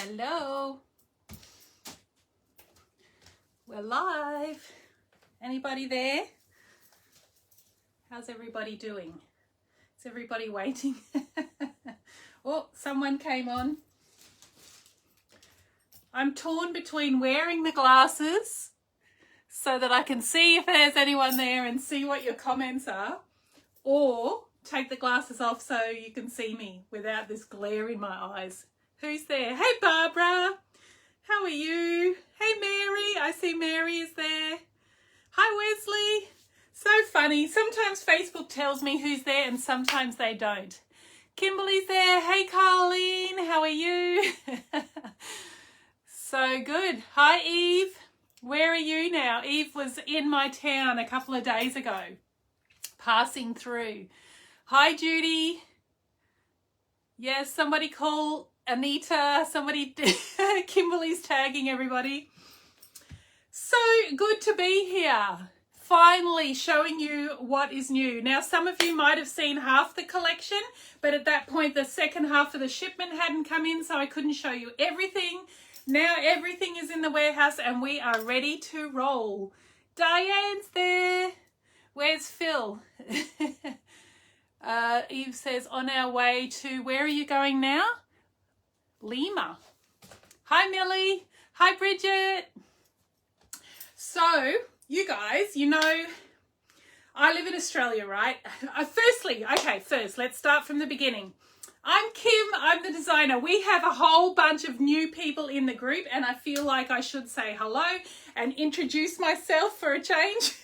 Hello. We're live. Anybody there? How's everybody doing? Is everybody waiting? Oh, someone came on. I'm torn between wearing the glasses so that I can see if there's anyone there and see what your comments are, or take the glasses off so you can see me without this glare in my eyes. Who's there? Hey, Barbara. How are you? Hey, Mary. I see Mary is there. Hi, Wesley. So funny. Sometimes Facebook tells me who's there and sometimes they don't. Kimberly's there. Hey, Carleen. How are you? So good. Hi, Eve. Where are you now? Eve was in my town a couple of days ago, passing through. Hi, Judy. Yes, somebody call Anita. Somebody, Kimberly's tagging everybody. So good to be here. Finally showing you what is new. Now, some of you might have seen half the collection, but at that point, the second half of the shipment hadn't come in, so I couldn't show you everything. Now everything is in the warehouse and we are ready to roll. Diane's there. Where's Phil? Eve says, on our way to, where are you going now? Lima. Hi, Millie. Hi, Bridget. So, you guys, you know, I live in Australia, right? First, let's start from the beginning. I'm Kim, I'm the designer. We have a whole bunch of new people in the group and I feel like I should say hello and introduce myself for a change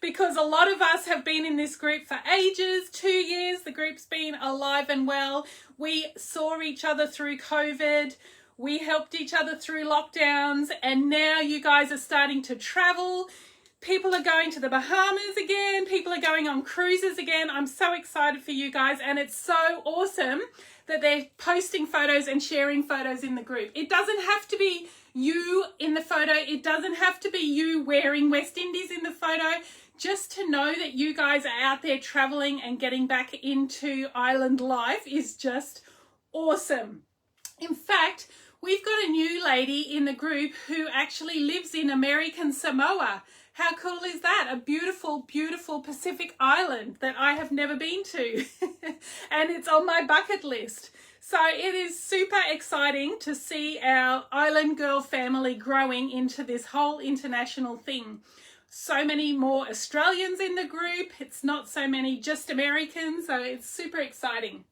because a lot of us have been in this group for ages, 2 years. The group's been alive and well. We saw each other through COVID. We helped each other through lockdowns and now you guys are starting to travel. People are going to the Bahamas again. People are going on cruises again. I'm so excited for you guys. And it's so awesome that they're posting photos and sharing photos in the group. It doesn't have to be you in the photo. It doesn't have to be you wearing West Indies in the photo. Just to know that you guys are out there traveling and getting back into island life is just awesome. In fact, we've got a new lady in the group who actually lives in American Samoa. How cool is that? A beautiful, beautiful Pacific island that I have never been to. And it's on my bucket list. So it is super exciting to see our island girl family growing into this whole international thing. So many more Australians in the group. It's not so many just Americans. So it's super exciting.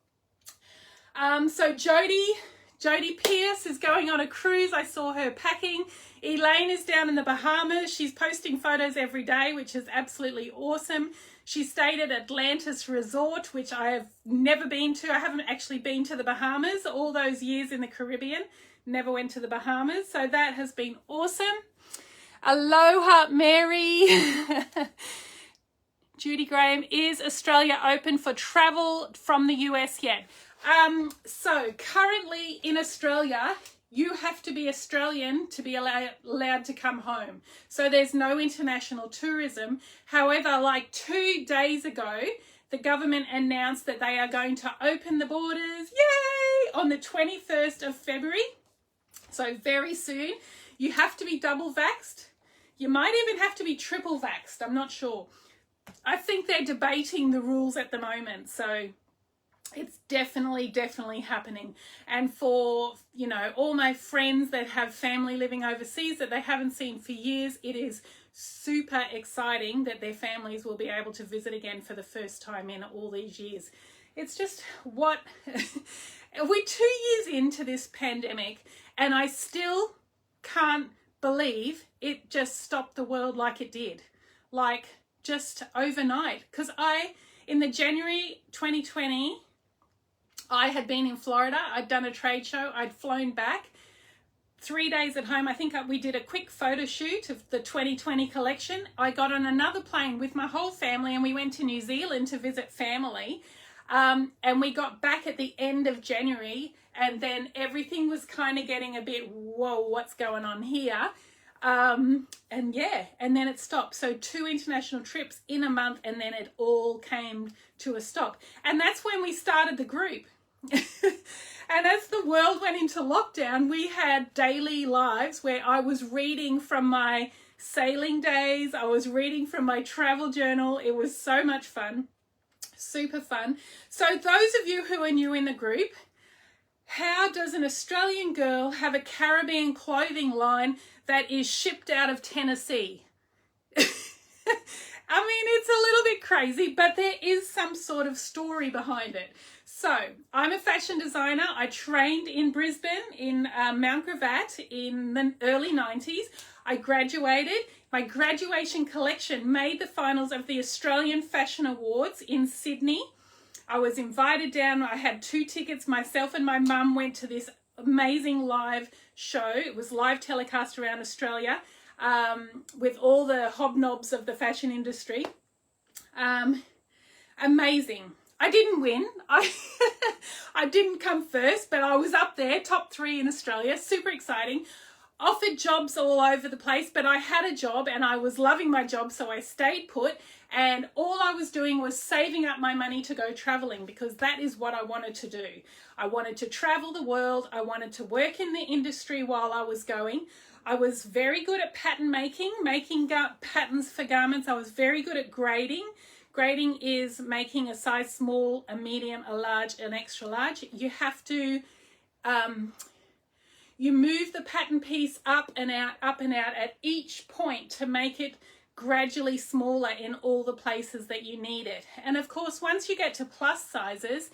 So Jody Pierce is going on a cruise. I saw her packing. Elaine is down in the Bahamas. She's posting photos every day, which is absolutely awesome. She stayed at Atlantis Resort, which I have never been to. I haven't actually been to the Bahamas all those years in the Caribbean. Never went to the Bahamas. So that has been awesome. Aloha, Mary. Judy Graham, is Australia open for travel from the US yet? So currently in Australia, you have to be Australian to be allowed to come home. So there's no international tourism. However, like 2 days ago, the government announced that they are going to open the borders, yay, on the 21st of February. So very soon. You have to be double vaxxed. You might even have to be triple vaxxed. I'm not sure. I think they're debating the rules at the moment. So it's definitely happening. And for, you know, all my friends that have family living overseas that they haven't seen for years, it is super exciting that their families will be able to visit again for the first time in all these years. It's just what, we're 2 years into this pandemic and I still can't believe it just stopped the world like it did. Like just overnight. Because in the January 2020, I had been in Florida. I'd done a trade show. I'd flown back. 3 days at home. I think we did a quick photo shoot of the 2020 collection. I got on another plane with my whole family and we went to New Zealand to visit family. And we got back at the end of January and then everything was kind of getting a bit, whoa, what's going on here? And then it stopped. So 2 international trips in a month and then it all came to a stop. And that's when we started the group. And as the world went into lockdown, we had daily lives where I was reading from my sailing days. I was reading from my travel journal. It was so much fun. Super fun. So those of you who are new in the group, how does an Australian girl have a Caribbean clothing line that is shipped out of Tennessee? I mean, it's a little bit crazy, but there is some sort of story behind it. So I'm a fashion designer. I trained in Brisbane in Mount Gravatt in the early 90s. I graduated. My graduation collection made the finals of the Australian Fashion Awards in Sydney. I was invited down. I had 2 tickets. Myself and my mum went to this amazing live show. It was live telecast around Australia with all the hobnobs of the fashion industry. Amazing. I didn't win. I didn't come first, but I was up there, top 3 in Australia. Super exciting. Offered jobs all over the place, but I had a job and I was loving my job, so I stayed put, and all I was doing was saving up my money to go traveling, because that is what I wanted to do. I wanted to travel the world. I wanted to work in the industry while I was going. I was very good at pattern making patterns for garments. I was very good at grading. Grading is making a size small, a medium, a large, an extra large. You have to you move the pattern piece up and out at each point to make it gradually smaller in all the places that you need it. And of course, once you get to plus sizes,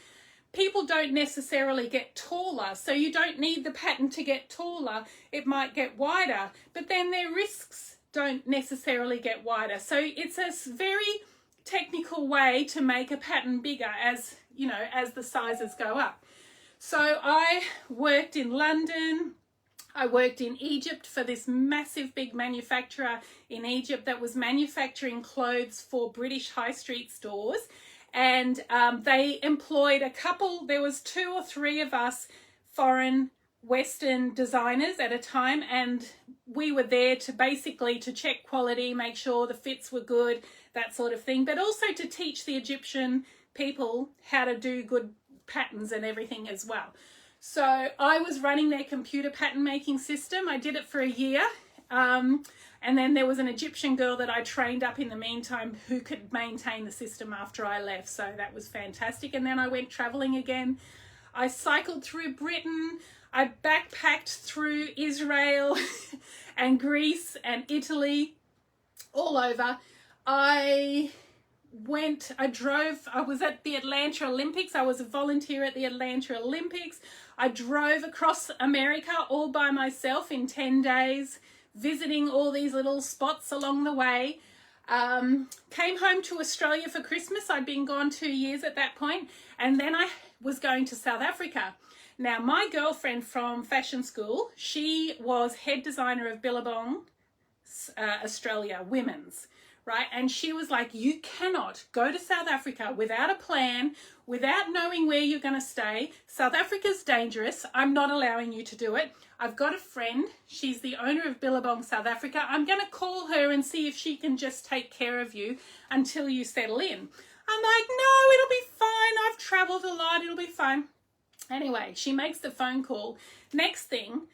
people don't necessarily get taller. So you don't need the pattern to get taller. It might get wider, but then their wrists don't necessarily get wider. So it's a very technical way to make a pattern bigger as, you know, as the sizes go up. So I worked in London. I worked in Egypt for this massive big manufacturer in Egypt that was manufacturing clothes for British high street stores. And they employed a couple, there was 2 or 3 of us foreign Western designers at a time. And we were there to basically to check quality, make sure the fits were good, that sort of thing. But also to teach the Egyptian people how to do good patterns and everything as well. So I was running their computer pattern making system. I did it for a year. And then there was an Egyptian girl that I trained up in the meantime who could maintain the system after I left. So that was fantastic. And then I went traveling again. I cycled through Britain. I backpacked through Israel and Greece and Italy, all over. I was at the Atlanta Olympics. I was a volunteer at the Atlanta Olympics. I drove across America all by myself in 10 days, visiting all these little spots along the way. Came home to Australia for Christmas. I'd been gone 2 years at that point, and then I was going to South Africa. Now, my girlfriend from fashion school, she was head designer of Billabong Australia, women's. Right? And she was like, you cannot go to South Africa without a plan, without knowing where you're going to stay. South Africa's dangerous. I'm not allowing you to do it. I've got a friend. She's the owner of Billabong South Africa. I'm going to call her and see if she can just take care of you until you settle in. I'm like, no, it'll be fine. I've traveled a lot. It'll be fine. Anyway, she makes the phone call. Next thing,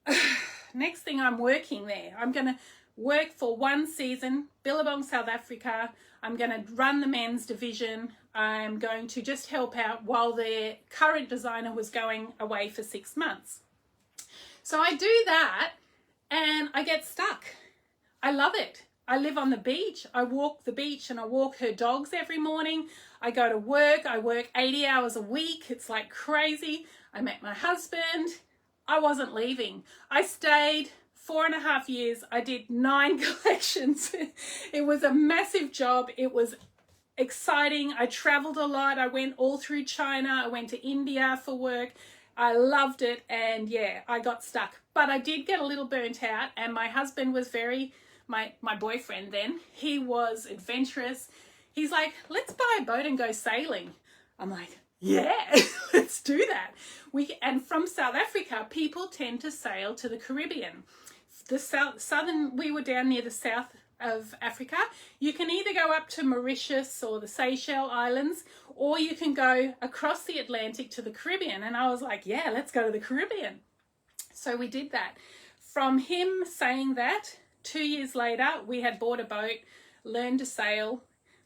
I'm working there. I'm going to work for 1 season, Billabong South Africa. I'm going to run the men's division. I'm going to just help out while their current designer was going away for 6 months. So I do that and I get stuck. I love it. I live on the beach. I walk the beach and I walk her dogs every morning. I go to work. I work 80 hours a week. It's like crazy. I met my husband. I wasn't leaving. I stayed 4.5 years. I did 9 collections. It was a massive job. It was exciting. I traveled a lot. I went all through China. I went to India for work. I loved it. And yeah, I got stuck. But I did get a little burnt out. And my husband was my boyfriend then, he was adventurous. He's like, let's buy a boat and go sailing. I'm like, yeah, let's do that. And from South Africa, people tend to sail to the Caribbean. We were down near the south of Africa. You can either go up to Mauritius or the Seychelles Islands, or you can go across the Atlantic to the Caribbean. And I was like, yeah, let's go to the Caribbean. So we did that. From him saying that, 2 years later, we had bought a boat, learned to sail,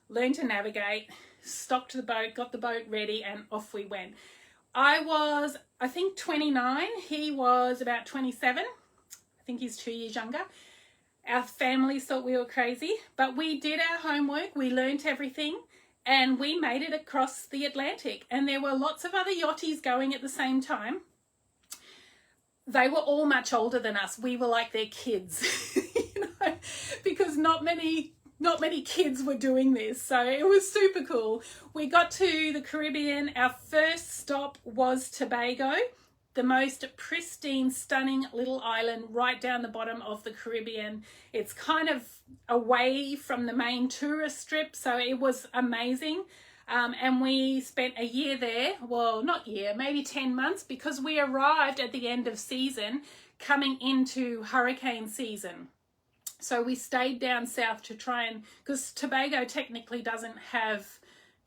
learned to navigate, stocked the boat, got the boat ready, and off we went. I was, I think, 29. He was about 27. I think he's 2 years younger. Our families thought we were crazy, but we did our homework. We learnt everything, and we made it across the Atlantic. And there were lots of other yachties going at the same time. They were all much older than us. We were like their kids, because not many kids were doing this. So it was super cool. We got to the Caribbean. Our first stop was Tobago, the most pristine, stunning little island right down the bottom of the Caribbean. It's kind of away from the main tourist strip, so it was amazing. And we spent a year there. Well, not year, maybe 10 months, because we arrived at the end of season, coming into hurricane season. So we stayed down south to try and, because Tobago technically doesn't have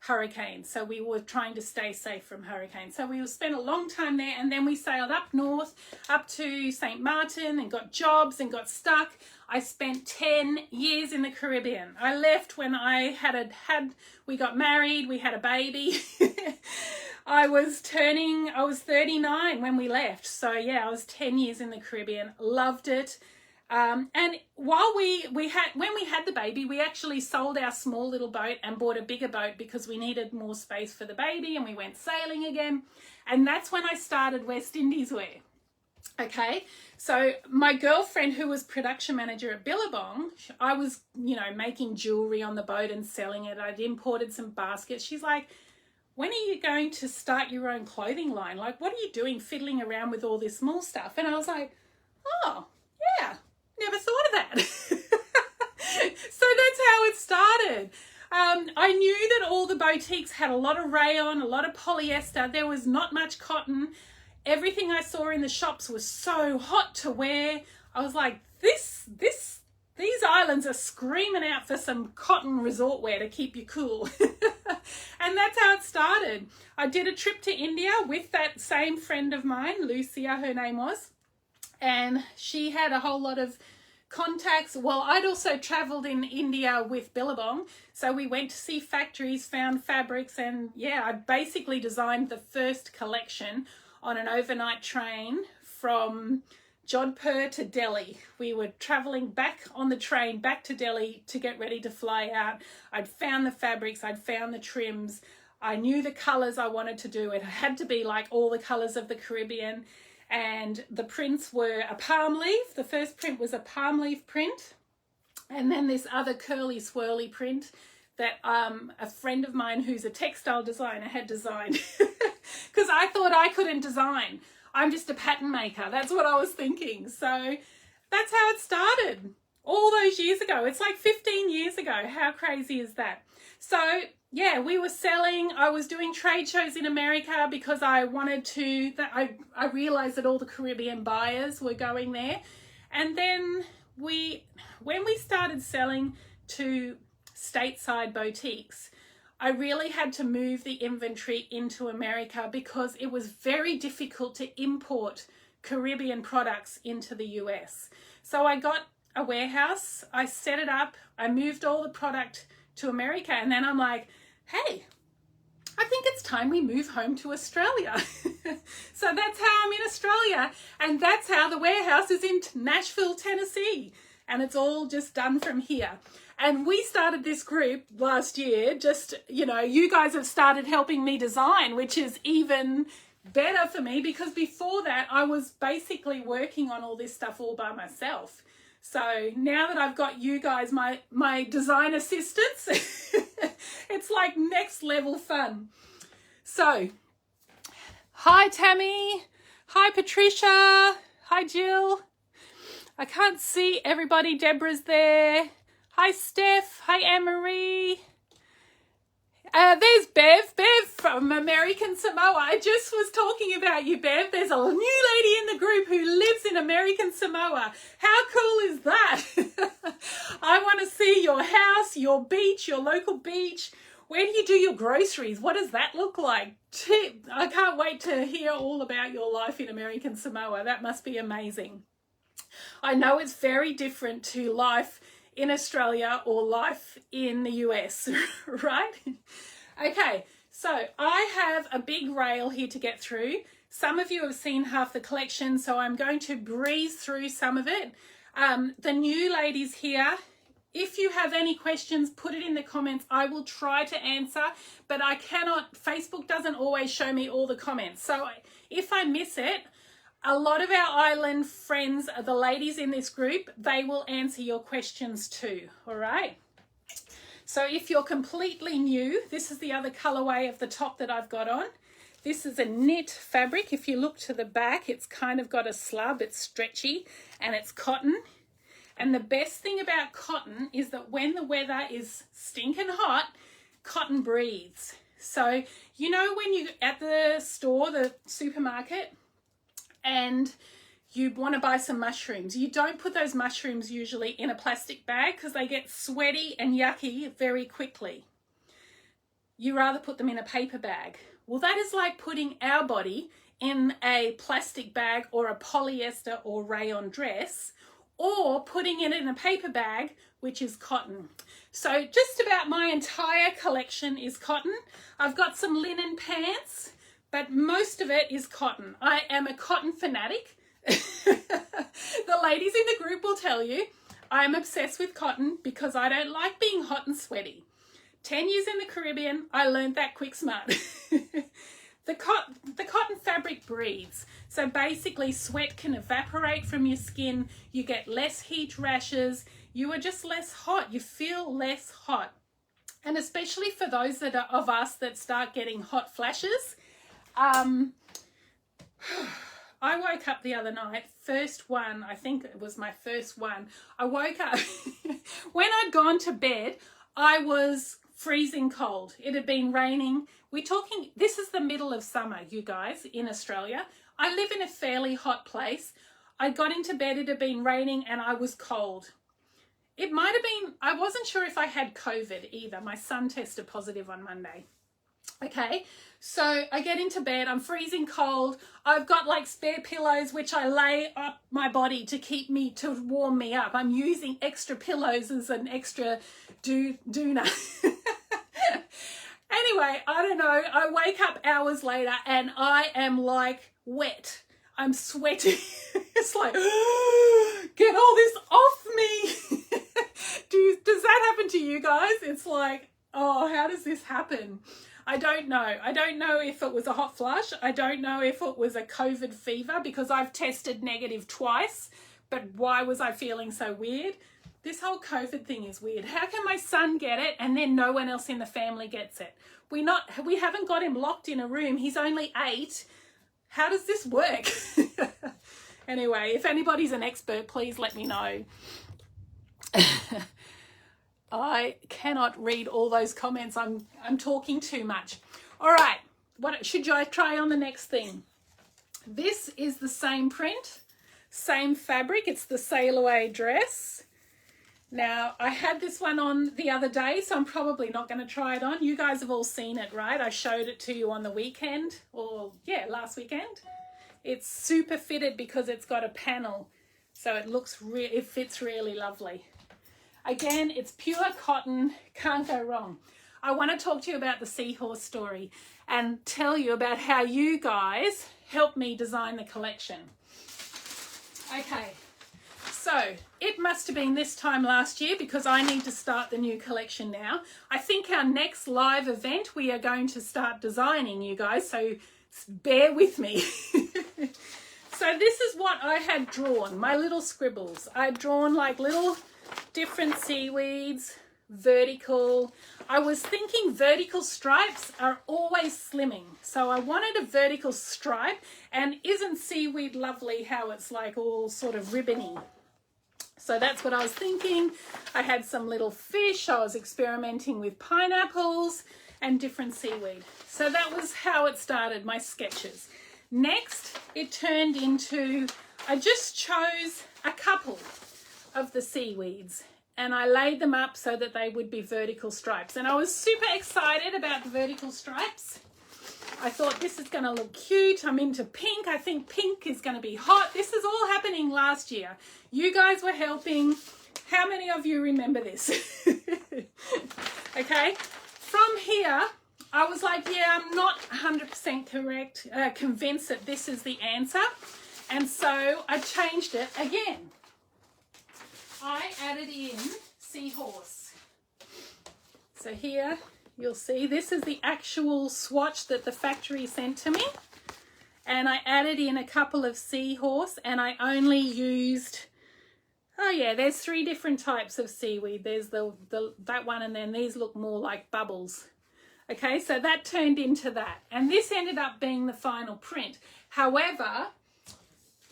hurricanes, so we were trying to stay safe from hurricanes. So we spent a long time there, and then we sailed up north, up to St. Martin, and got jobs and got stuck. I spent 10 years in the Caribbean. I left when we got married, we had a baby. I was 39 when we left. So yeah, I was 10 years in the Caribbean, loved it. And while when we had the baby, we actually sold our small little boat and bought a bigger boat because we needed more space for the baby, and we went sailing again. And that's when I started West Indies Wear. Okay, so my girlfriend, who was production manager at Billabong, I was, making jewelry on the boat and selling it. I'd imported some baskets. She's like, when are you going to start your own clothing line? Like, what are you doing fiddling around with all this small stuff? And I was like, oh, yeah. Never thought of that. So that's how it started. I knew that all the boutiques had a lot of rayon, a lot of polyester. There was not much cotton. Everything I saw in the shops was so hot to wear. I was like, these islands are screaming out for some cotton resort wear to keep you cool. And that's how it started. I did a trip to India with that same friend of mine, Lucia, her name was. And she had a whole lot of contacts. Well, I'd also traveled in India with Billabong. So we went to see factories, found fabrics, and yeah, I basically designed the first collection on an overnight train from Jodhpur to Delhi. We were traveling back on the train back to Delhi to get ready to fly out. I'd found the fabrics, I'd found the trims. I knew the colors I wanted to do. It had to be like all the colors of the Caribbean. And the prints were a palm leaf. The first print was a palm leaf print. And then this other curly swirly print that a friend of mine who's a textile designer had designed. Because I thought I couldn't design. I'm just a pattern maker. That's what I was thinking. So that's how it started all those years ago. It's like 15 years ago. How crazy is that? So yeah, we were selling. I was doing trade shows in America because I wanted to, I realized that all the Caribbean buyers were going there. And then when we started selling to stateside boutiques, I really had to move the inventory into America because it was very difficult to import Caribbean products into the US. So I got a warehouse, I set it up, I moved all the product to America, and then I'm like, hey, I think it's time we move home to Australia. So that's how I'm in Australia, and that's how the warehouse is in Nashville, Tennessee, and it's all just done from here. And we started this group last year, just, you guys have started helping me design, which is even better for me because before that I was basically working on all this stuff all by myself. So now that I've got you guys, my design assistants, it's like next level fun. So, hi Tammy, hi Patricia, hi Jill. I can't see everybody. Deborah's there. Hi Steph, hi Anne-Marie. There's Bev. Bev from American Samoa. I just was talking about you, Bev. There's a new lady in the group who lives in American Samoa. How cool is that? I want to see your house, your beach, your local beach. Where do you do your groceries? What does that look like? I can't wait to hear all about your life in American Samoa. That must be amazing. I know it's very different to life in Australia or life in the US, right? Okay, so I have a big rail here to get through. Some of you have seen half the collection, so I'm going to breeze through some of it. The new ladies here, if you have any questions, put it in the comments. I will try to answer, but I cannot, Facebook doesn't always show me all the comments. So if I miss it, a lot of our island friends, the ladies in this group, they will answer your questions too, all right? So if you're completely new, this is the other colorway of the top that I've got on. This is a knit fabric. If you look to the back, it's kind of got a slub, it's stretchy, and it's cotton. And the best thing about cotton is that when the weather is stinking hot, cotton breathes. So, you know when you're at the store, the supermarket, and you want to buy some mushrooms, you don't put those mushrooms usually in a plastic bag because they get sweaty and yucky very quickly. You rather put them in a paper bag. Well, that is like putting our body in a plastic bag or a polyester or rayon dress, or putting it in a paper bag, which is cotton. So just about my entire collection is cotton. I've got some linen pants, but most of it is cotton. I am a cotton fanatic. The ladies in the group will tell you I'm obsessed with cotton because I don't like being hot and sweaty. 10 years in the Caribbean, I learned that quick smart. The cotton fabric breathes. So basically sweat can evaporate from your skin. You get less heat rashes. You are just less hot. You feel less hot. And especially for those that are of us that start getting hot flashes. I woke up the other night, first one, I think it was my first one. I woke up, when I'd gone to bed, I was freezing cold. It had been raining. We're talking, this is the middle of summer, you guys, in Australia. I live in a fairly hot place. I got into bed, it had been raining, and I was cold. It might have been, I wasn't sure if I had COVID either. My son tested positive on Monday. Okay, so I get into bed, I'm freezing cold. I've got like spare pillows, which I lay up my body to warm me up. I'm using extra pillows as an extra doona. Anyway, I don't know. I wake up hours later and I am like wet. I'm sweating. It's like, get all this off me. Does that happen to you guys? It's like, oh, how does this happen? I don't know. I don't know if it was a hot flush. I don't know if it was a COVID fever because I've tested negative twice. But why was I feeling so weird? This whole COVID thing is weird. How can my son get it and then no one else in the family gets it? We haven't got him locked in a room. He's only 8. How does this work? Anyway, if anybody's an expert, please let me know. I cannot read all those comments. I'm talking too much. All right, what should I try on the next thing? This is the same print, same fabric. It's the Sail Away dress. Now, I had this one on the other day, so I'm probably not going to try it on. You guys have all seen it, right? I showed it to you on the weekend, or yeah, last weekend. It's super fitted because it's got a panel, so it fits really lovely. Again, it's pure cotton, can't go wrong. I want to talk to you about the seahorse story and tell you about how you guys helped me design the collection. Okay, so it must have been this time last year because I need to start the new collection now. I think our next live event, we are going to start designing, you guys, so bear with me. So this is what I had drawn, my little scribbles. I'd drawn like little different seaweeds, vertical. I was thinking vertical stripes are always slimming. So I wanted a vertical stripe, and isn't seaweed lovely how it's like all sort of ribbony? So that's what I was thinking. I had some little fish. I was experimenting with pineapples. and different seaweed. So that was how it started, my sketches. Next, it turned into, I just chose a couple of the seaweeds and I laid them up so that they would be vertical stripes. And I was super excited about the vertical stripes. I thought this is going to look cute. I'm into pink. I think pink is going to be hot. This is all happening last year. You guys were helping. How many of you remember this? Okay. From here, I was like, yeah, I'm not 100% convinced that this is the answer. And so I changed it again. I added in seahorse. So here you'll see this is the actual swatch that the factory sent to me. And I added in a couple of seahorse and I only used, oh yeah, there's 3 different types of seaweed. There's that one and then these look more like bubbles. Okay, so that turned into that. And this ended up being the final print. However,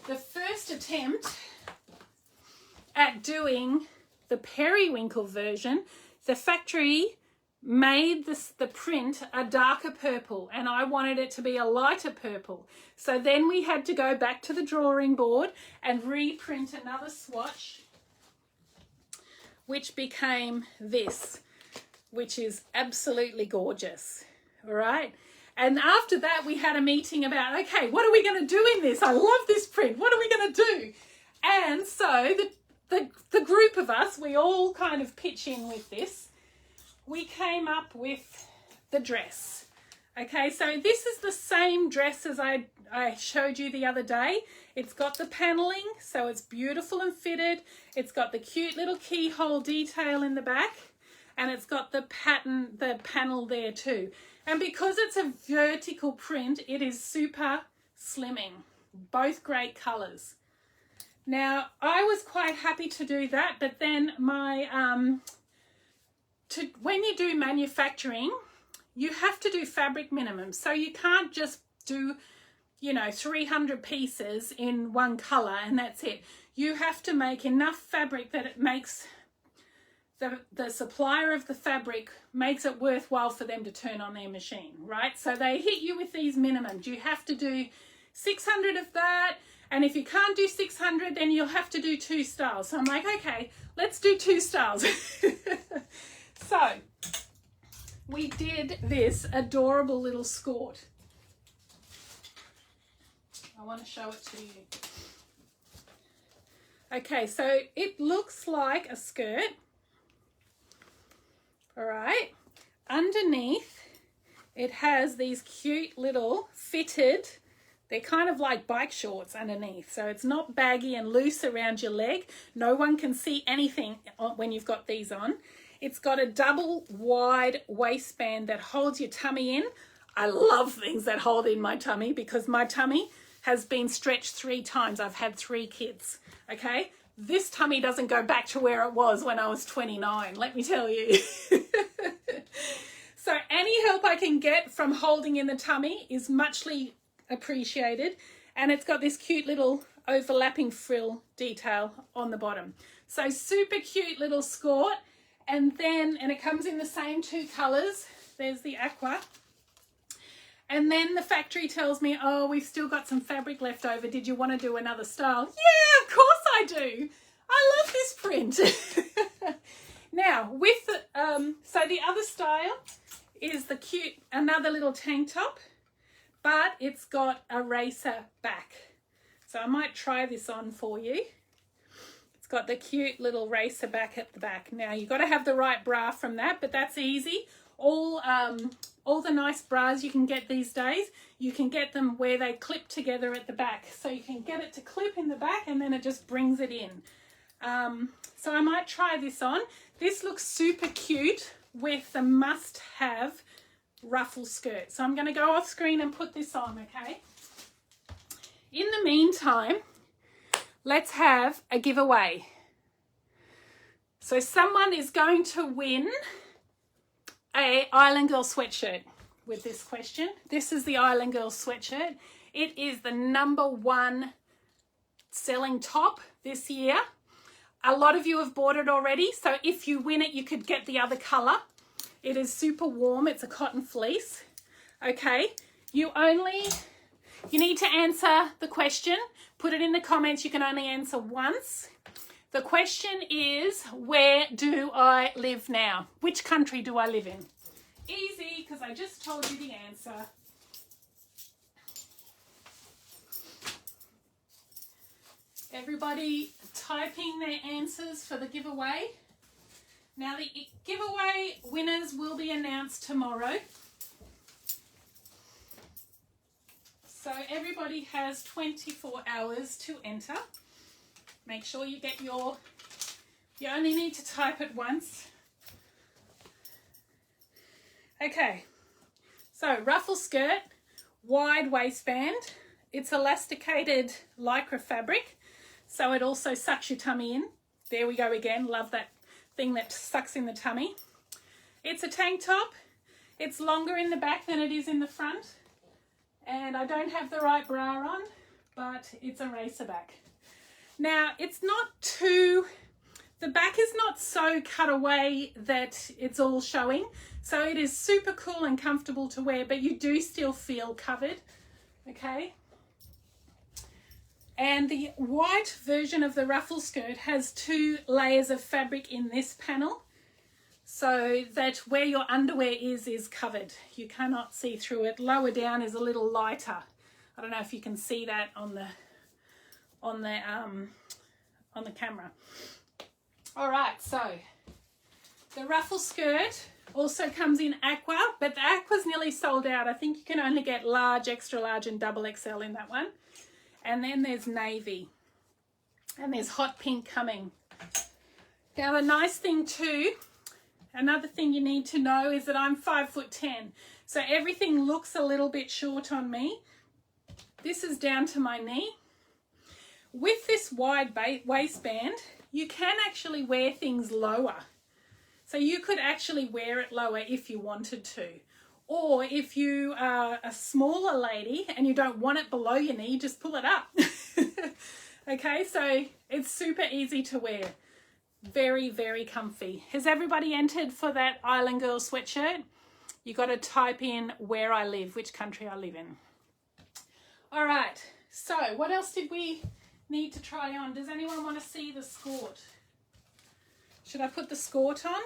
the first attempt at doing the periwinkle version, the factory made the print a darker purple and I wanted it to be a lighter purple. So then we had to go back to the drawing board and reprint another swatch, which became this, which is absolutely gorgeous. All right. And after that, we had a meeting about, okay, what are we going to do in this? I love this print. What are we going to do? And so the group of us, we all kind of pitch in with this. We came up with the dress. Okay, so this is the same dress as I showed you the other day. It's got the paneling, so it's beautiful and fitted. It's got the cute little keyhole detail in the back. And it's got the pattern, the panel there too. And because it's a vertical print, it is super slimming. Both great colours. Now, I was quite happy to do that, but then when you do manufacturing, you have to do fabric minimum. So you can't just do, 300 pieces in one colour and that's it. You have to make enough fabric that it makes the supplier of the fabric makes it worthwhile for them to turn on their machine, right? So they hit you with these minimums. You have to do 600 of that. And if you can't do 600, then you'll have to do 2 styles. So I'm like, okay, let's do 2 styles. So we did this adorable little skirt. I want to show it to you. Okay, so it looks like a skirt. All right. Underneath, it has these cute little fitted, they're kind of like bike shorts underneath. So it's not baggy and loose around your leg. No one can see anything when you've got these on. It's got a double wide waistband that holds your tummy in. I love things that hold in my tummy because my tummy has been stretched 3 times. I've had 3 kids, okay? This tummy doesn't go back to where it was when I was 29, let me tell you. So any help I can get from holding in the tummy is muchly appreciated. And it's got this cute little overlapping frill detail on the bottom. So super cute little skirt. And it comes in the same 2 colours. There's the aqua. And then the factory tells me, oh, we've still got some fabric left over. Did you want to do another style? Yeah, of course I do. I love this print. Now, with the, so the other style is the cute, another little tank top, but it's got a racer back. So I might try this on for you. It's got the cute little racer back at the back. Now, you've got to have the right bra from that, but that's easy. All the nice bras you can get these days, you can get them where they clip together at the back. So you can get it to clip in the back and then it just brings it in. So I might try this on. This looks super cute with the must-have ruffle skirt. So I'm going to go off screen and put this on, okay? In the meantime, let's have a giveaway. So someone is going to win a Island Girl sweatshirt with this question. This is the Island Girl sweatshirt. It is the #1 selling top this year. A lot of you have bought it already, so if you win it, you could get the other colour. It is super warm. It's a cotton fleece. Okay, you need to answer the question. Put it in the comments. You can only answer once. The question is, where do I live now? Which country do I live in? Easy, because I just told you the answer. Everybody typing their answers for the giveaway. Now the giveaway winners will be announced tomorrow. So everybody has 24 hours to enter. Make sure you get you only need to type it once. Okay, so ruffle skirt, wide waistband. It's elasticated lycra fabric, so it also sucks your tummy in. There we go again, love that thing that sucks in the tummy. It's a tank top. It's longer in the back than it is in the front. And I don't have the right bra on, but it's a racer back. Now, the back is not so cut away that it's all showing. So it is super cool and comfortable to wear, but you do still feel covered, okay? And the white version of the ruffle skirt has 2 layers of fabric in this panel, so that where your underwear is covered. You cannot see through it. Lower down is a little lighter. I don't know if you can see that on the camera. All right, so the ruffle skirt also comes in aqua, but the aqua's nearly sold out. I think you can only get large, extra large and double XL in that one. And then there's navy, and there's hot pink coming. Now the nice thing too, another thing you need to know is that I'm 5'10", so everything looks a little bit short on me. This is down to my knee. With this wide waistband, you can actually wear things lower. So you could actually wear it lower if you wanted to. Or if you are a smaller lady and you don't want it below your knee, just pull it up. Okay, so it's super easy to wear. Very, very comfy. Has everybody entered for that Island Girl sweatshirt? You got to type in where I live, which country I live in. All right, so what else did we need to try on? Does anyone want to see the skirt? Should I put the skirt on?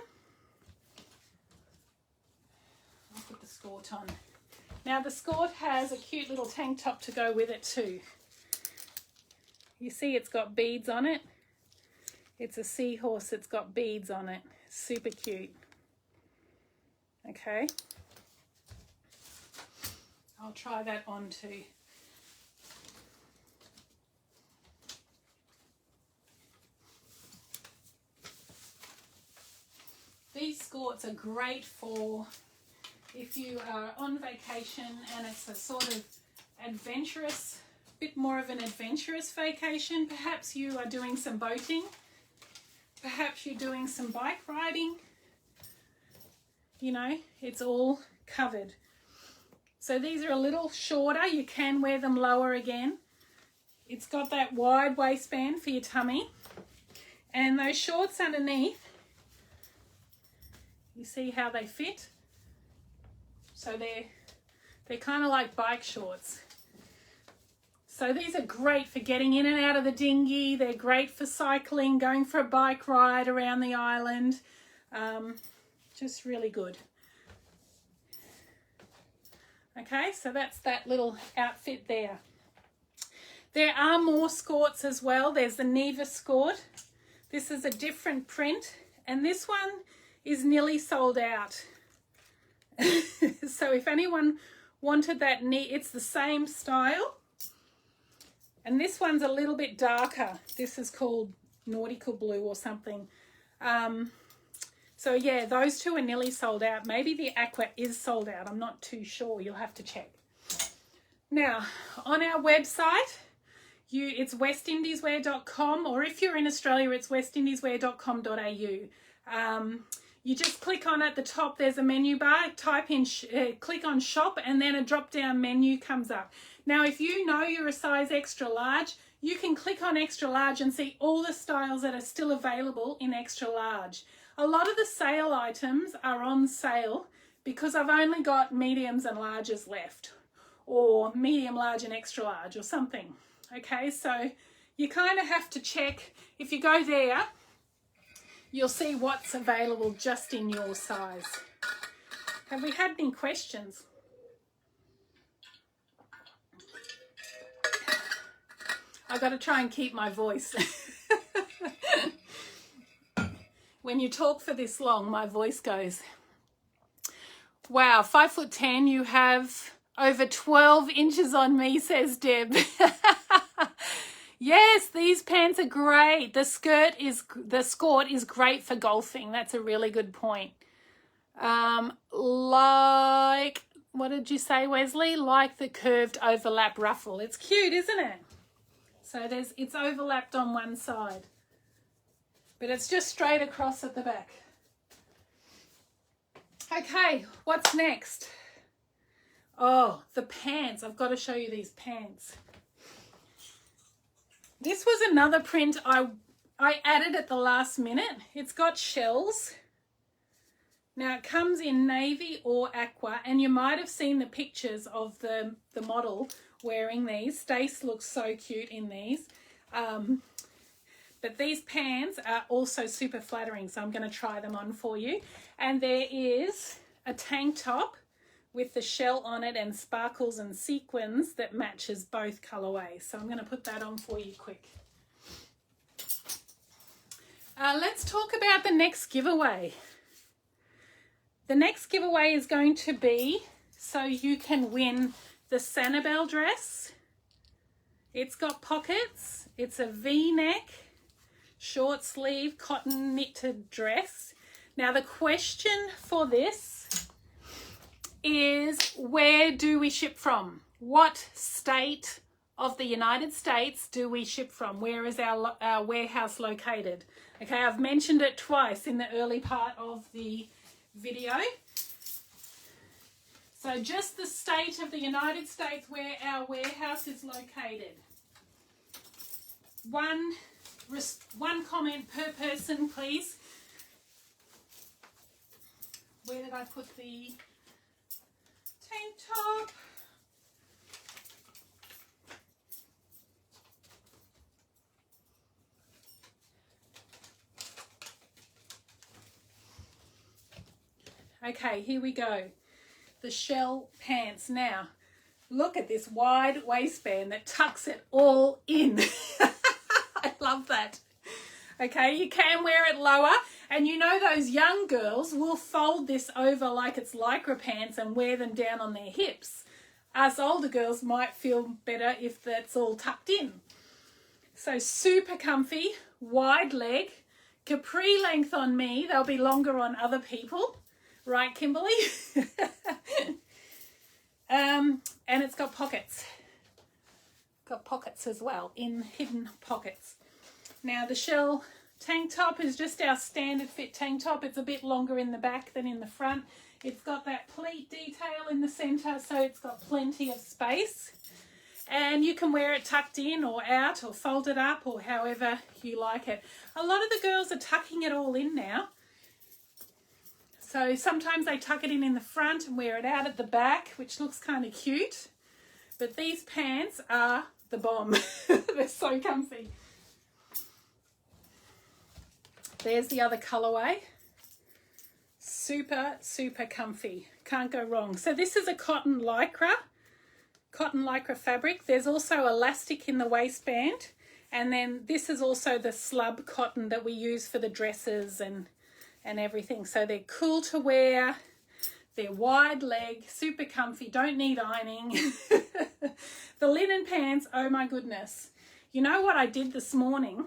I'll put the skirt on. Now the skirt has a cute little tank top to go with it too. You see it's got beads on it. It's a seahorse that's got beads on it. Super cute. Okay. I'll try that on too. These skirts are great for if you are on vacation and it's a sort of adventurous, bit more of an adventurous vacation. Perhaps you are doing some boating. Perhaps you're doing some bike riding. You know, it's all covered. So these are a little shorter. You can wear them lower again. It's got that wide waistband for your tummy. And those shorts underneath, you see how they fit? So they're kind of like bike shorts. So these are great for getting in and out of the dinghy. They're great for cycling, going for a bike ride around the island. Just really good. Okay, so that's that little outfit there. There are more skirts as well. There's the Neva skirt. This is a different print, and this one is nearly sold out. So if anyone wanted that, it's the same style. And this one's a little bit darker. This is called Nautical Blue or something. So yeah, those two are nearly sold out. Maybe the aqua is sold out. I'm not too sure. You'll have to check. Now, on our website, it's westindieswear.com, or if you're in Australia, it's westindieswear.com.au. You just click on at the top, there's a menu bar, type in, click on shop, and then a drop down menu comes up. Now, if you know you're a size extra large, you can click on extra large and see all the styles that are still available in extra large. A lot of the sale items are on sale because I've only got mediums and larges left, or medium, large and extra large or something. Okay, so you kind of have to check. If you go there, you'll see what's available just in your size. Have we had any questions? I've got to try and keep my voice. When you talk for this long, my voice goes. Wow, 5'10", you have over 12 inches on me, says Deb. Yes, these pants are great. The skirt is great for golfing. That's a really good point. Like, what did you say, Wesley? Like the curved overlap ruffle. It's cute, isn't it? So it's overlapped on one side, but it's just straight across at the back. Okay, what's next? Oh, the pants. I've got to show you these pants. This was another print I added at the last minute. It's got shells. Now it comes in navy or aqua, and you might have seen the pictures of the model wearing these. Stace looks so cute in these. But these pants are also super flattering, so I'm going to try them on for you. And there is a tank top with the shell on it and sparkles and sequins that matches both colorways. So I'm going to put that on for you quick. Let's talk about the next giveaway. The next giveaway is going to be so you can win the Sanibel dress. It's got pockets. It's a V-neck, short sleeve, cotton knitted dress. Now the question for this is, where do we ship from? What state of the United States do we ship from? Where is our warehouse located? Okay, I've mentioned it twice in the early part of the video. So just the state of the United States where our warehouse is located. One comment per person, please. Where did I put the tank top? Okay, here we go. The shell pants. Now, look at this wide waistband that tucks it all in. I love that. Okay, you can wear it lower, and you know those young girls will fold this over like it's Lycra pants and wear them down on their hips. Us older girls might feel better if that's all tucked in. So super comfy, wide leg, capri length on me. They'll be longer on other people. Right, Kimberly? And it's got pockets. Got pockets as well, in hidden pockets. Now the shell tank top is just our standard fit tank top. It's a bit longer in the back than in the front. It's got that pleat detail in the center, so it's got plenty of space. And you can wear it tucked in or out or folded up or however you like it. A lot of the girls are tucking it all in now. So sometimes they tuck it in the front and wear it out at the back, which looks kind of cute. But these pants are the bomb. They're so comfy. There's the other colorway. Super, super comfy. Can't go wrong. So this is a cotton lycra fabric. There's also elastic in the waistband. And then this is also the slub cotton that we use for the dresses and everything. So they're cool to wear. They're wide leg, super comfy, don't need ironing. The linen pants, oh my goodness. You know what I did this morning?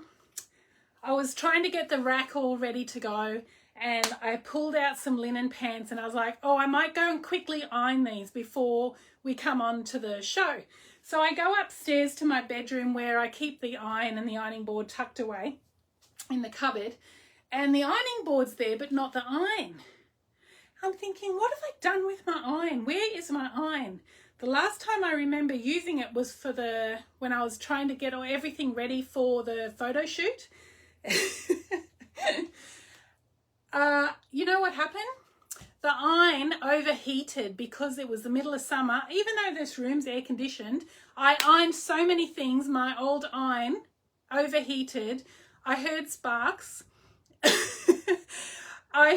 I was trying to get the rack all ready to go, and I pulled out some linen pants and I was like, oh, I might go and quickly iron these before we come on to the show. So I go upstairs to my bedroom where I keep the iron and the ironing board tucked away in the cupboard, and the ironing board's there but not the iron. I'm thinking, what have I done with my iron? Where is my iron? The last time I remember using it was for when I was trying to get everything ready for the photo shoot. You know what happened? The iron overheated because it was the middle of summer. Even though this room's air conditioned, I ironed so many things. My old iron overheated. I heard sparks. I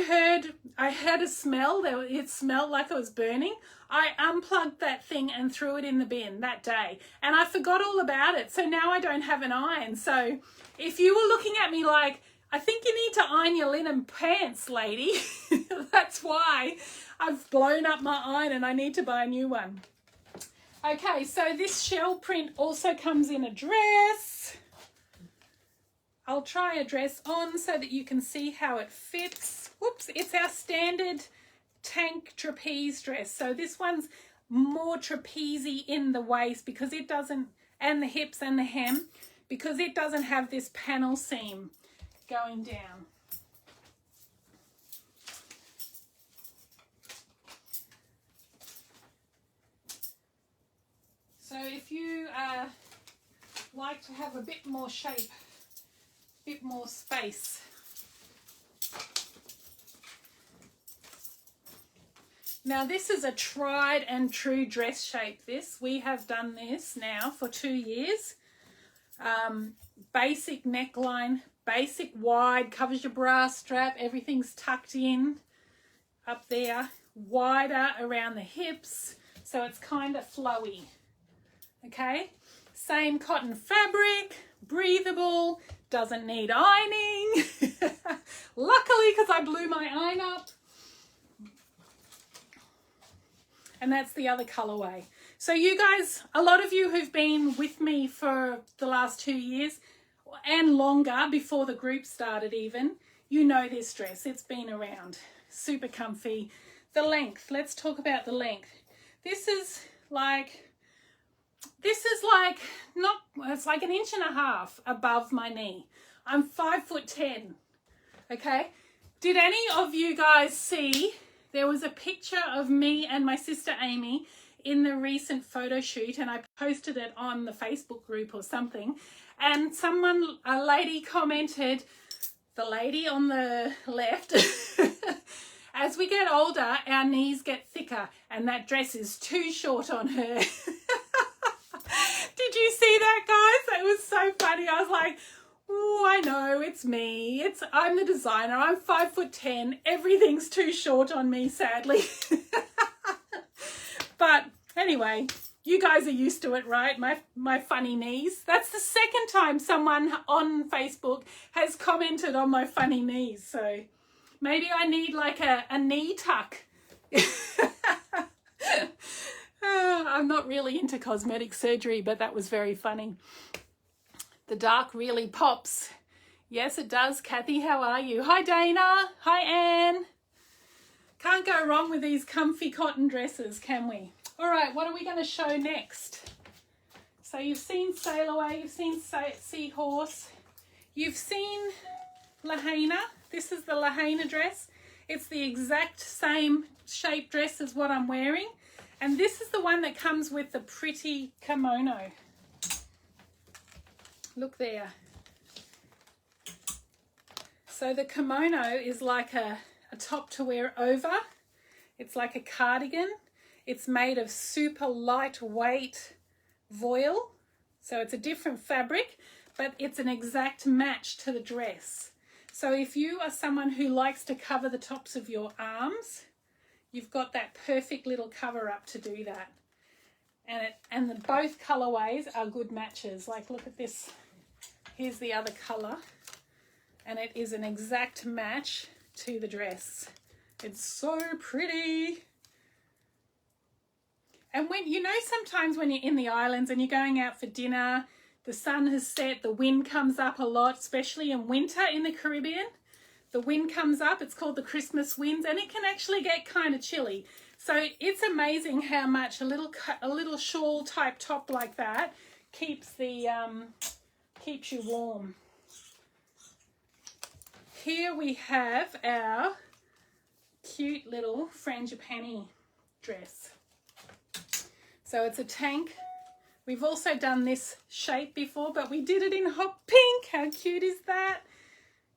had a smell. It smelled like it was burning. I unplugged that thing and threw it in the bin that day. And I forgot all about it. So now I don't have an iron. So if you were looking at me like, I think you need to iron your linen pants, lady. That's why I've blown up my iron and I need to buy a new one. Okay, so this shell print also comes in a dress. I'll try a dress on so that you can see how it fits. Whoops, it's our standard tank trapeze dress. So this one's more trapeze in the waist because it doesn't, and the hips and the hem, because it doesn't have this panel seam going down. So if you like to have a bit more shape, bit more space. Now this is a tried and true dress shape. We have done this now for 2 years. Basic neckline, basic wide, covers your bra strap, everything's tucked in up there, wider around the hips, so it's kind of flowy. Okay, same cotton fabric, breathable, doesn't need ironing. Luckily, because I blew my iron up. And that's the other colorway. So you guys, a lot of you who've been with me for the last 2 years and longer, before the group started even, you know this dress. It's been around. Super comfy. The length. Let's talk about the length. This is like not, it's like 1.5 inches above my knee. I'm 5'10". Okay. Did any of you guys see, there was a picture of me and my sister Amy in the recent photo shoot, and I posted it on the Facebook group or something, and a lady commented, the lady on the left, as we get older, our knees get thicker and that dress is too short on her. Did you see that, guys? It was so funny. I was like, oh, I know, it's me. I'm the designer. I'm 5'10". Everything's too short on me, sadly. But anyway, you guys are used to it, right? My funny knees. That's the second time someone on Facebook has commented on my funny knees. So maybe I need like a knee tuck. I'm not really into cosmetic surgery, but that was very funny. The dark really pops. Yes, it does. Kathy, how are you? Hi, Dana. Hi, Anne. Can't go wrong with these comfy cotton dresses, can we? All right, what are we going to show next? So you've seen Sail Away, you've seen Seahorse, you've seen Lahaina. This is the Lahaina dress. It's the exact same shape dress as what I'm wearing. And this is the one that comes with the pretty kimono. Look there. So the kimono is like a top to wear over. It's like a cardigan. It's made of super lightweight voile. So it's a different fabric, but it's an exact match to the dress. So if you are someone who likes to cover the tops of your arms, you've got that perfect little cover up to do that. And both colorways are good matches. Like, look at this. Here's the other color. And it is an exact match to the dress. It's so pretty. And when, you know, sometimes when you're in the islands and you're going out for dinner, the sun has set, the wind comes up a lot, especially in winter in the Caribbean. The wind comes up, it's called the Christmas winds, and it can actually get kind of chilly. So it's amazing how much a little shawl type top like that keeps you warm. Here we have our cute little frangipani dress. So it's a tank. We've also done this shape before, but we did it in hot pink. How cute is that?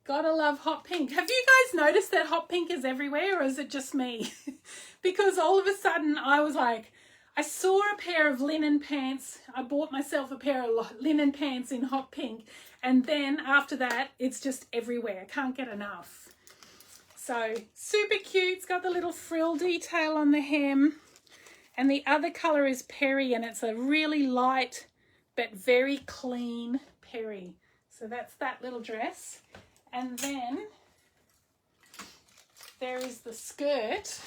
Gotta love hot pink. Have you guys noticed that hot pink is everywhere, or is it just me? Because all of a sudden I was like, I saw a pair of linen pants. I bought myself a pair of linen pants in hot pink. And then after that, it's just everywhere. Can't get enough. So super cute. It's got the little frill detail on the hem. And the other colour is Perry, and it's a really light but very clean Perry. So that's that little dress. And then there is the skirt.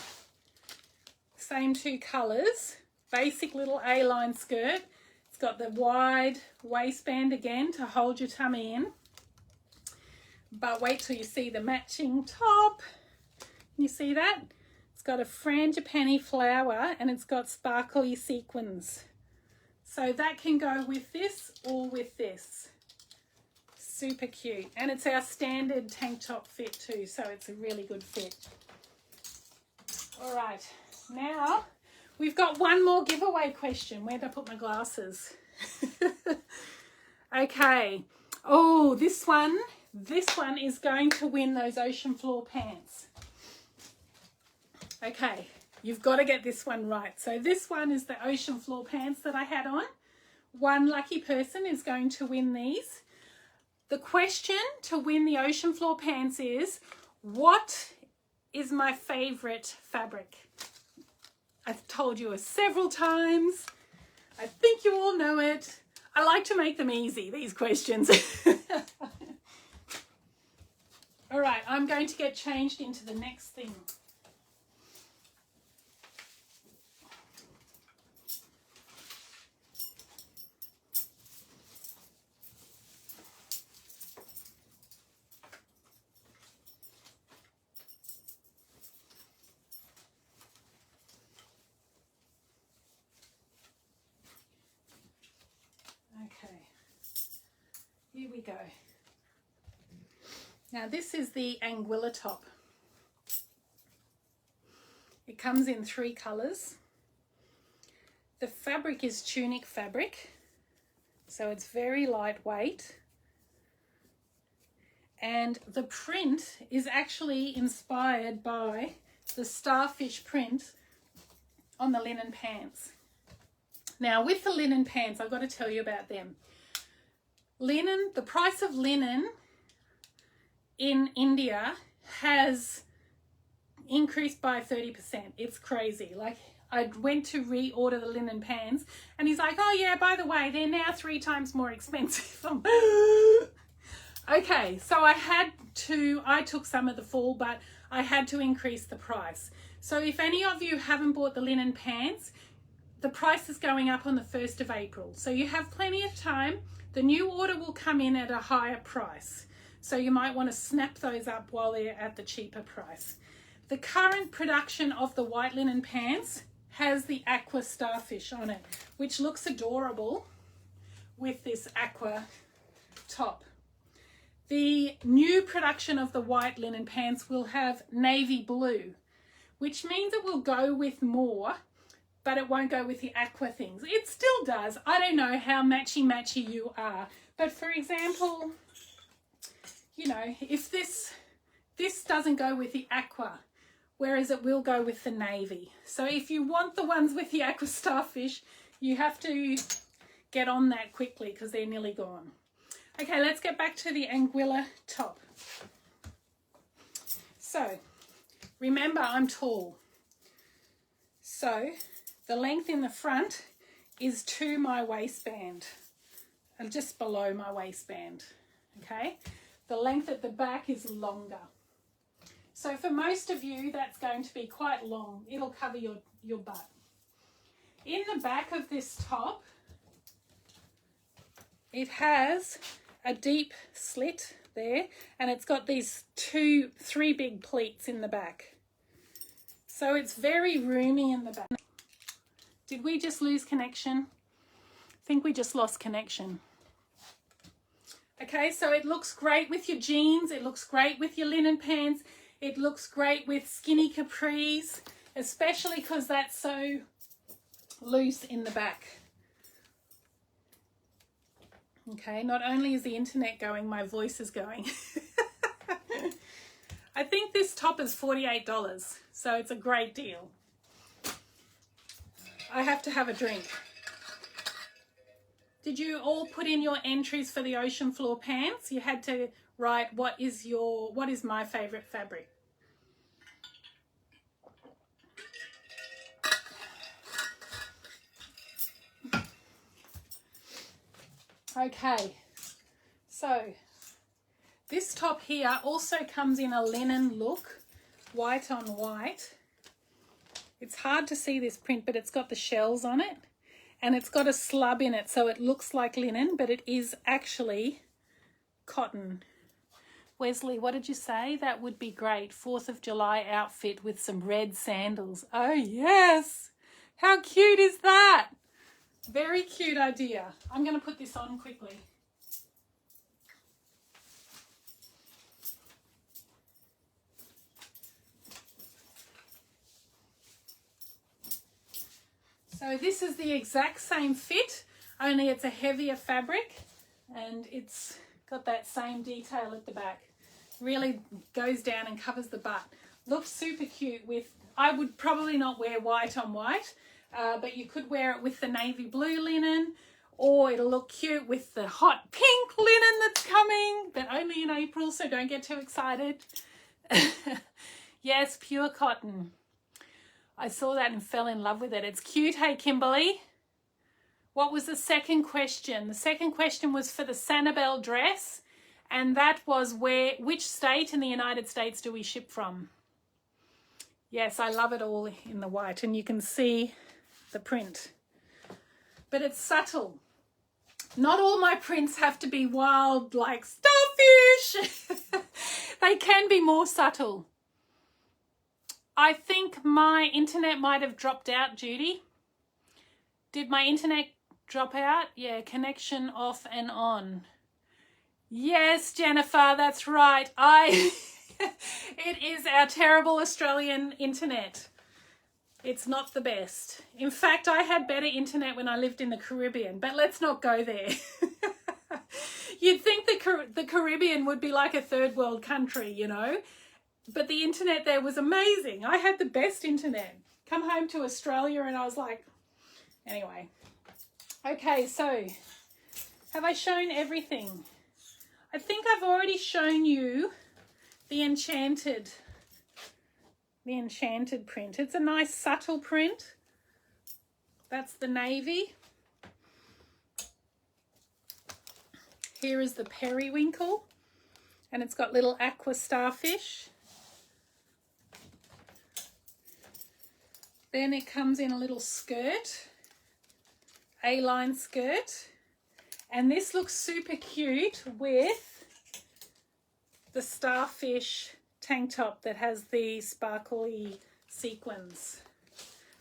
Same two colours. Basic little A-line skirt. It's got the wide waistband again to hold your tummy in. But wait till you see the matching top. You see that? It's got a frangipani flower and it's got sparkly sequins. So that can go with this or with this. Super cute. And it's our standard tank top fit too, so it's a really good fit. All right, now we've got one more giveaway question. Where'd I put my glasses? Okay. Oh, this one is going to win those ocean floor pants. Okay, you've got to get this one right. So this one is the ocean floor pants that I had on. One lucky person is going to win these. The question to win the ocean floor pants is, what is my favorite fabric? I've told you several times. I think you all know it. I like to make them easy, these questions. All right, I'm going to get changed into the next thing. Okay, here we go. Now this is the Anguilla top. It comes in 3 colours. The fabric is tunic fabric, so it's very lightweight. And the print is actually inspired by the starfish print on the linen pants. Now with the linen pants, I've got to tell you about them. Linen, the price of linen in India has increased by 30%. It's crazy. Like, I went to reorder the linen pants and he's like, oh yeah, by the way, they're now 3 times more expensive. Okay, so I took some of the fall, but I had to increase the price. So if any of you haven't bought the linen pants, the price is going up on the 1st of April. So you have plenty of time. The new order will come in at a higher price. So you might want to snap those up while they're at the cheaper price. The current production of the white linen pants has the aqua starfish on it, which looks adorable with this aqua top. The new production of the white linen pants will have navy blue, which means it will go with more, but it won't go with the aqua things. It still does. I don't know how matchy-matchy you are. But for example, you know, if this doesn't go with the aqua, whereas it will go with the navy. So if you want the ones with the aqua starfish, you have to get on that quickly because they're nearly gone. Okay, let's get back to the Anguilla top. So remember, I'm tall. So the length in the front is to my waistband, and just below my waistband, okay? The length at the back is longer. So for most of you, that's going to be quite long. It'll cover your butt. In the back of this top, it has a deep slit there, and it's got these 3 big pleats in the back. So it's very roomy in the back. Did we just lose connection? I think we just lost connection. Okay, so it looks great with your jeans. It looks great with your linen pants. It looks great with skinny capris, especially because that's so loose in the back. Okay, not only is the internet going, my voice is going. I think this top is $48, so it's a great deal. I have to have a drink. Did you all put in your entries for the ocean floor pants? You had to write what is my favorite fabric. Okay, so this top here also comes in a linen look, white on white. It's hard to see this print, but it's got the shells on it and it's got a slub in it, so it looks like linen, but it is actually cotton. Wesley, what did you say? That would be great. 4th of July outfit with some red sandals. Oh, yes. How cute is that? Very cute idea. I'm going to put this on quickly. So this is the exact same fit, only it's a heavier fabric and it's got that same detail at the back. Really goes down and covers the butt. Looks super cute with, I would probably not wear white on white, but you could wear it with the navy blue linen, or it'll look cute with the hot pink linen that's coming, but only in April, so don't get too excited. Yes, pure cotton. I saw that and fell in love with it. It's cute. Hey, Kimberly. What was the second question? The second question was for the Sanibel dress, and that was which state in the United States do we ship from? Yes, I love it all in the white, and you can see the print. But it's subtle. Not all my prints have to be wild like starfish. They can be more subtle. I think my internet might have dropped out, Judy. Did my internet drop out? Yeah, connection off and on. Yes, Jennifer, that's right. It is our terrible Australian internet. It's not the best. In fact, I had better internet when I lived in the Caribbean, but let's not go there. You'd think the Caribbean would be like a third world country, you know, but the internet there was amazing. I had the best internet. Come home to Australia and I was like, anyway. Okay, so have I shown everything? I think I've already shown you the enchanted print. It's a nice subtle print. That's the navy. Here is the periwinkle, and it's got little aqua starfish. Then it comes in a little skirt, A-line skirt, and this looks super cute with the starfish tank top that has the sparkly sequins.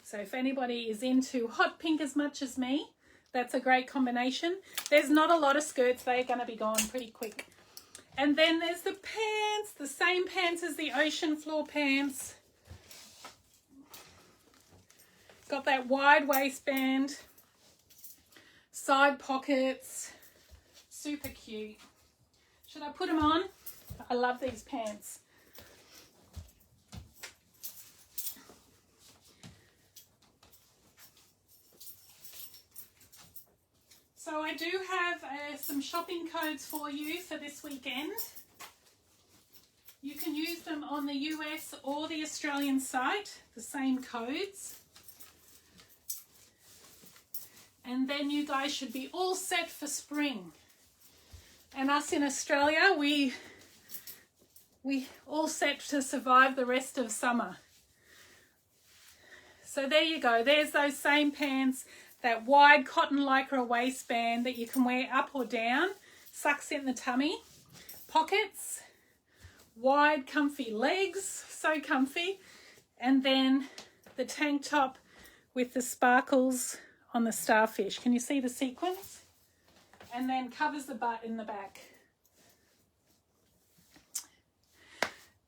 So if anybody is into hot pink as much as me, that's a great combination. There's not a lot of skirts. They're going to be gone pretty quick. And then there's the pants, the same pants as the ocean floor pants. Got that wide waistband, side pockets, super cute. Should I put them on? I love these pants. So I do have some shopping codes for you for this weekend. You can use them on the US or the Australian site, the same codes. And then you guys should be all set for spring. And us in Australia, we all set to survive the rest of summer. So there you go. There's those same pants, that wide cotton lycra waistband that you can wear up or down, sucks in the tummy, pockets, wide comfy legs, so comfy, and then the tank top with the sparkles on the starfish. Can you see the sequins? And then covers the butt in the back.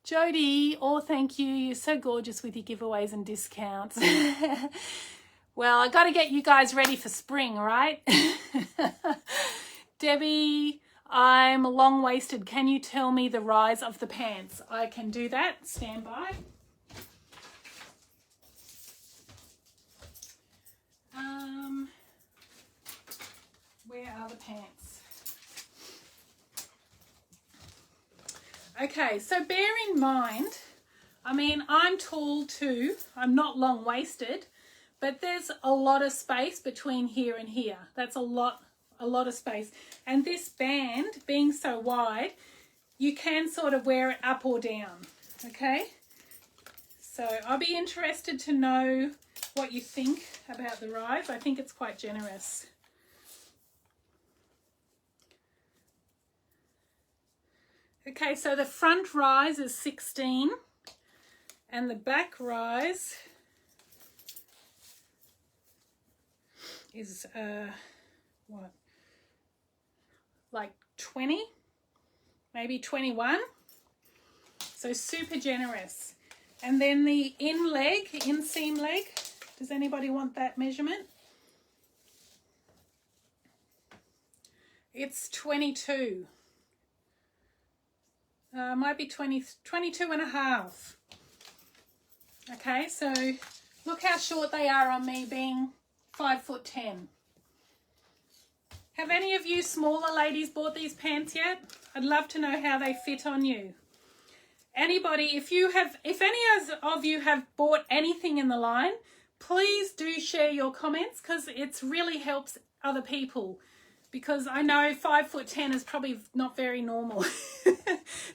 Jody, oh thank you, you're so gorgeous with your giveaways and discounts. Well, I got to get you guys ready for spring, right? Debbie, I'm long-waisted. Can you tell me the rise of the pants? I can do that. Stand by. Where are the pants? Okay, so bear in mind, I mean, I'm tall too. I'm not long-waisted, but there's a lot of space between here and here. That's a lot of space. And this band being so wide, you can sort of wear it up or down, okay? So I'll be interested to know what you think about the rise. I think it's quite generous. Okay, so the front rise is 16 and the back rise is what, like 20, maybe 21. So super generous. And then the inseam leg, does anybody want that measurement? It's 22. Might be 22 and a half. Okay, so look how short they are on me being 5'10". Have any of you smaller ladies bought these pants yet? I'd love to know how they fit on you. Anybody, if any of you have bought anything in the line, please do share your comments, because it really helps other people. Because I know 5'10" is probably not very normal.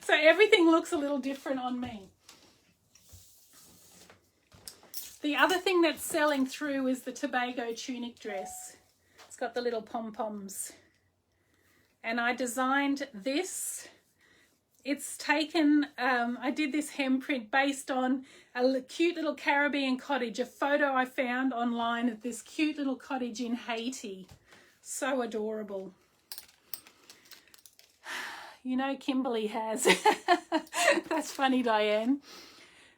So everything looks a little different on me. The other thing that's selling through is the Tobago Tunic dress. It's got the little pom-poms. And I designed this. It's taken, I did this hem print based on a cute little Caribbean cottage, a photo I found online of this cute little cottage in Haiti. So adorable. You know, Kimberly has. That's funny, Diane.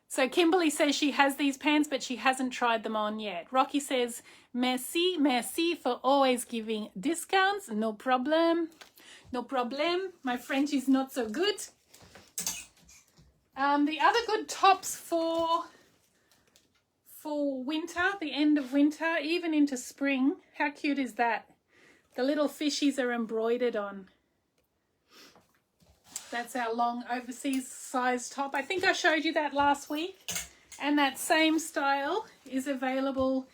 So Kimberly says she has these pants, but she hasn't tried them on yet. Rocky says, merci, merci for always giving discounts. No problem. No problem. My French is not so good. The other good tops for winter, the end of winter, even into spring. How cute is that? The little fishies are embroidered on. That's our long overseas size top. I think I showed you that last week. And that same style is available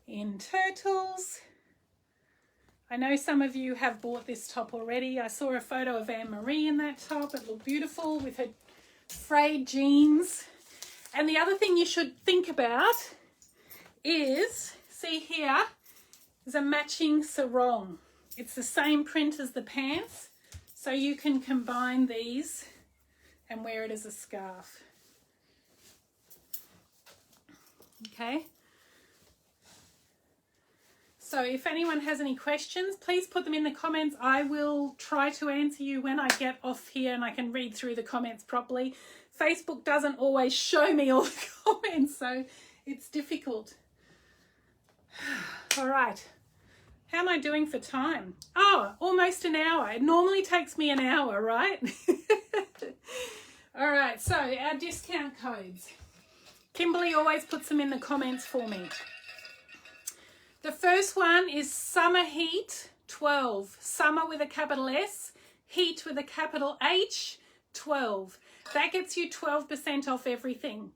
in turtles. I know some of you have bought this top already. I saw a photo of Anne-Marie in that top. It looked beautiful with her frayed jeans. And the other thing you should think about is, see here, is a matching sarong. It's the same print as the pants, so you can combine these and wear it as a scarf. Okay. So if anyone has any questions, please put them in the comments. I will try to answer you when I get off here and I can read through the comments properly. Facebook doesn't always show me all the comments, so it's difficult. All right. How am I doing for time? Oh, almost an hour. It normally takes me an hour, right? All right, so our discount codes. Kimberly always puts them in the comments for me. The first one is Summer Heat 12. Summer with a capital S, Heat with a capital H, 12. That gets you 12% off everything.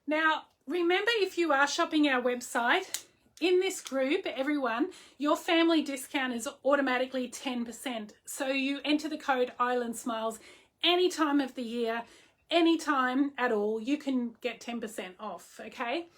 Now, remember, if you are shopping our website, in this group, everyone, your family discount is automatically 10%. So you enter the code Island Smiles any time of the year, any time at all, you can get 10% off, okay?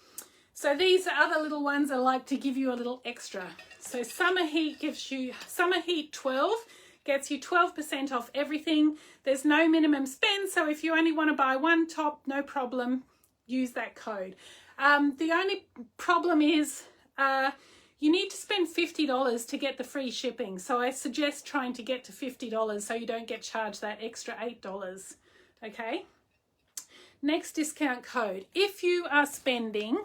So these other little ones are like to give you a little extra. So Summer Heat gives you, Summer Heat 12 gets you 12% off everything. There's no minimum spend, so if you only want to buy one top, no problem, use that code. The only problem is, you need to spend $50 to get the free shipping. So I suggest trying to get to $50 so you don't get charged that extra $8. Okay. Next discount code. If you are spending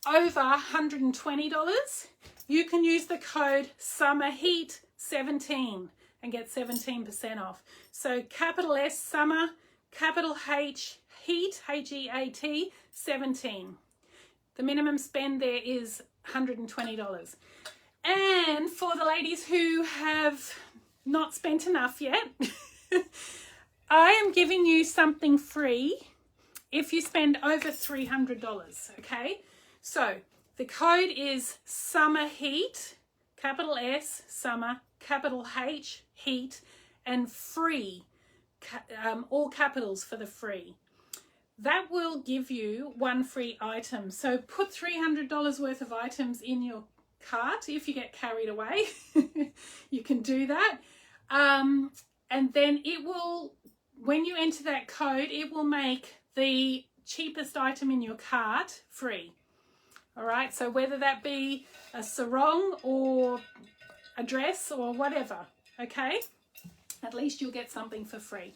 over $120, you can use the code SUMMERHEAT17. and get 17% off. So capital S summer, capital H heat, H-E-A-T, 17. The minimum spend there is $120. And for the ladies who have not spent enough yet, I am giving you something free if you spend over $300, okay? So the code is Summer Heat, capital S, Summer, capital H, Heat, and free, all capitals for the free. That will give you one free item. So put $300 worth of items in your cart if you get carried away. You can do that. And then it will, when you enter that code, it will make the cheapest item in your cart free. All right, so whether that be a sarong or a dress or whatever, okay? At least you'll get something for free.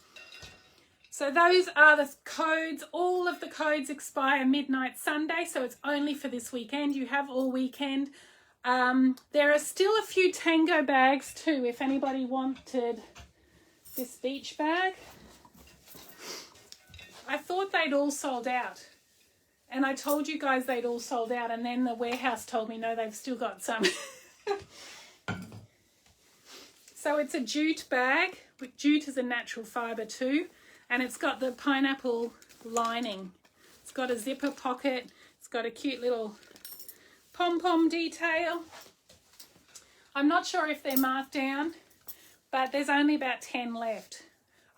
So those are the codes. All of the codes expire midnight Sunday, so it's only for this weekend. You have all weekend. There are still a few Tango bags too, if anybody wanted this beach bag. I thought they'd all sold out. And I told you guys they'd all sold out, and then the warehouse told me, no, they've still got some. So it's a jute bag. Jute is a natural fibre too. And it's got the pineapple lining. It's got a zipper pocket. It's got a cute little pom-pom detail. I'm not sure if they're marked down, but there's only about 10 left.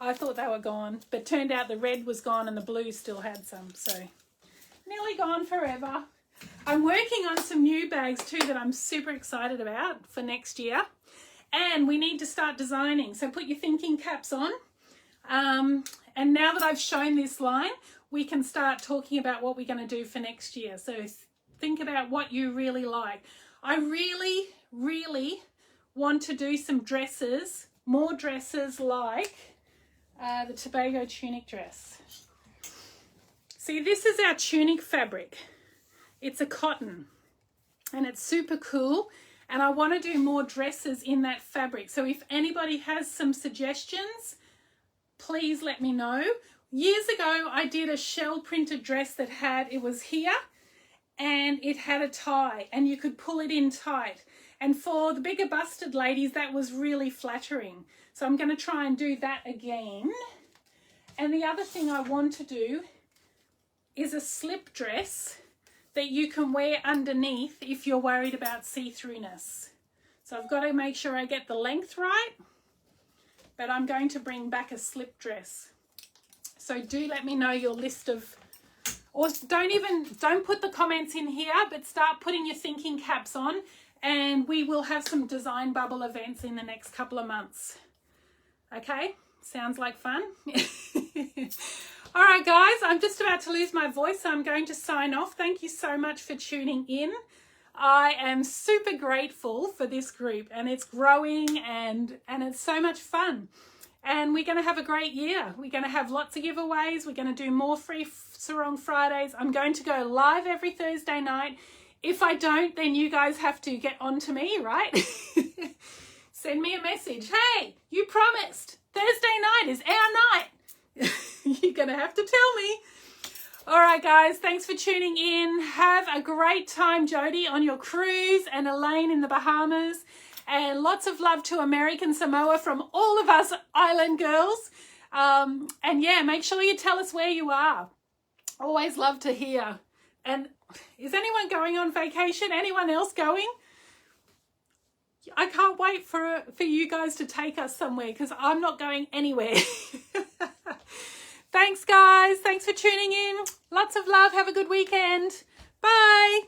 I thought they were gone, but turned out the red was gone and the blue still had some. So nearly gone forever. I'm working on some new bags too that I'm super excited about for next year. And we need to start designing. So put your thinking caps on. And now that I've shown this line, we can start talking about what we're going to do for next year. So think about what you really like. I really, really want to do some dresses, more dresses like the Tobago Tunic dress. See, this is our tunic fabric. It's a cotton and it's super cool. And I want to do more dresses in that fabric. So if anybody has some suggestions, please let me know. Years ago, I did a shell printed dress that it was here and it had a tie and you could pull it in tight. And for the bigger busted ladies, that was really flattering. So I'm going to try and do that again. And the other thing I want to do is a slip dress that you can wear underneath if you're worried about see-throughness. So I've got to make sure I get the length right, but I'm going to bring back a slip dress. So do let me know your list of, or don't put the comments in here, but start putting your thinking caps on, and we will have some design bubble events in the next couple of months. Okay, sounds like fun. All right, guys, I'm just about to lose my voice, so I'm going to sign off. Thank you so much for tuning in. I am super grateful for this group, and it's growing and it's so much fun. And we're going to have a great year. We're going to have lots of giveaways. We're going to do more free Sarong Fridays. I'm going to go live every Thursday night. If I don't, then you guys have to get on to me, right? Send me a message. Hey, you promised. Thursday night is our night. You're going to have to tell me. All right, guys, thanks for tuning in. Have a great time, Jody, on your cruise, and Elaine in the Bahamas. And lots of love to American Samoa from all of us island girls. And yeah, make sure you tell us where you are. Always love to hear. And is anyone going on vacation? Anyone else going? I can't wait for you guys to take us somewhere, because I'm not going anywhere. Thanks, guys. Thanks for tuning in. Lots of love. Have a good weekend. Bye.